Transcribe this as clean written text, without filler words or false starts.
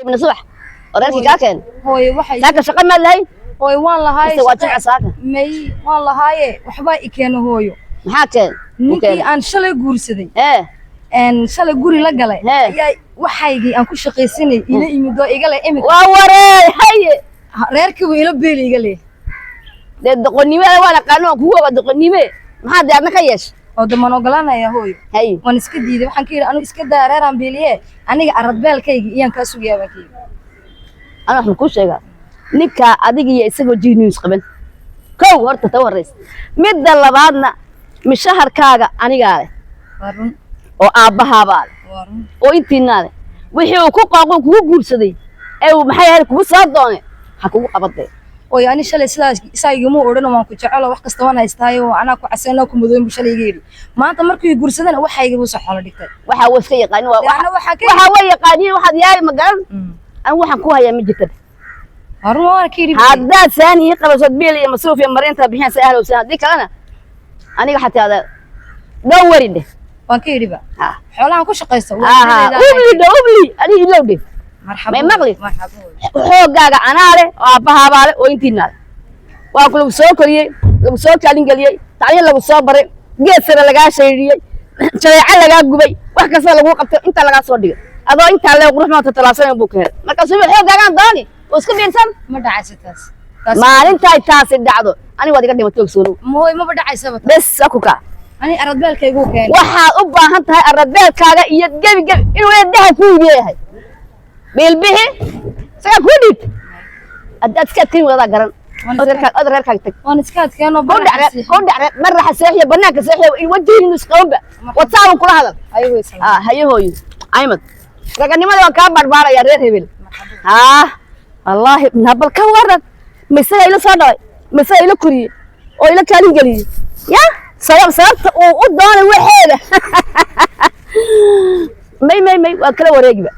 من الصبح وريتي كاكن هوي waxay كاكن شقه ما لهي hooyo waan lahaay waa jecel saaka may waan lahaaye waxba i keeno hooyo maxaa keen ninkii aan shalay guursaday shalay guri la galay ayaa waxaygii aan ku shaqaysanay ila imid oo iga leh imid waa waree haye reerkii ila beel iga leh doqonnimada waa naqaano kuwa waa doqonnime maxaa deedna ka yeesh oo daman ogolaanaya hooyo haye waan iska diiday waxaan ka yiri anu iska daa reeraan beeliye aniga aradbeelkayga iyaan ka sugayaa baan kii ana waxaan ku sheegaa ninka adiga iyo isagoo jiiniis qaban kow horta tawareys midda labaadna mishaharkaaga aniga leh warun oo aabahaaba leh warun oo intiina leh wixii uu ku qaaqo kugu guursaday ee maxay ahayd kugu soo doonay ha kugu qabaday oo yani shalay sidaas isaagimo oran waan ku jecelo wax kasta waan haystaayo ana ku caseeno ku mudoon bishalay geeri maanta markii guursadana waxayga buu soo xolo dhigtay waxa uu iska yaqaan waxa way yaqaaniin waxaad yahay magan aan waxaan ku hayaa ma jirto هروان كيري هذا ثاني قبل بيلي مصروف يا مريم تبيحين سهل وسهل ديك أنا حتى هذا دوري ده وان كيري بقى حولها كوش قيسة أوبلي أنا يلودي مرحبا ما مغلي مرحبا هو جاga أنا له وأبها باله وإنتي نال وأقول بسوكري بسوكري على إنجليزي تعالي لو بسوبري جسر لقى شيء شريعة لقى جبي وحكي لو قبت أنت لقى صديق هذا أنت لو روح ما تتلاصين بكرة ما كسب هو جاga داني واسكو بينسان ما دعستاس ما انت تاس دعدو انا وادي قدي ما توغسونو ما هو ما بدعيسه بس اكوكا انا اردبالكaygu keen waxa u baahan tahay aradbeelkaaga iyo gabi inuu leedahay ku yeeyahay bilbihi saga ku dhig adad ka tiin wada garan adarka tag waan iska adkeeno ku dhac marra saxiya banaanka saxiya wajhiin isqawba wataan kula hadal ayuu isla hayo hooyo aymad raganimada waan ka barbaaraya reer hebel والله نبل كورد مسألة إلى صداي مسألة إلى كوري أو إلى كارين قليل يا صارت وقدام وحيدة مي وأكله ورقبة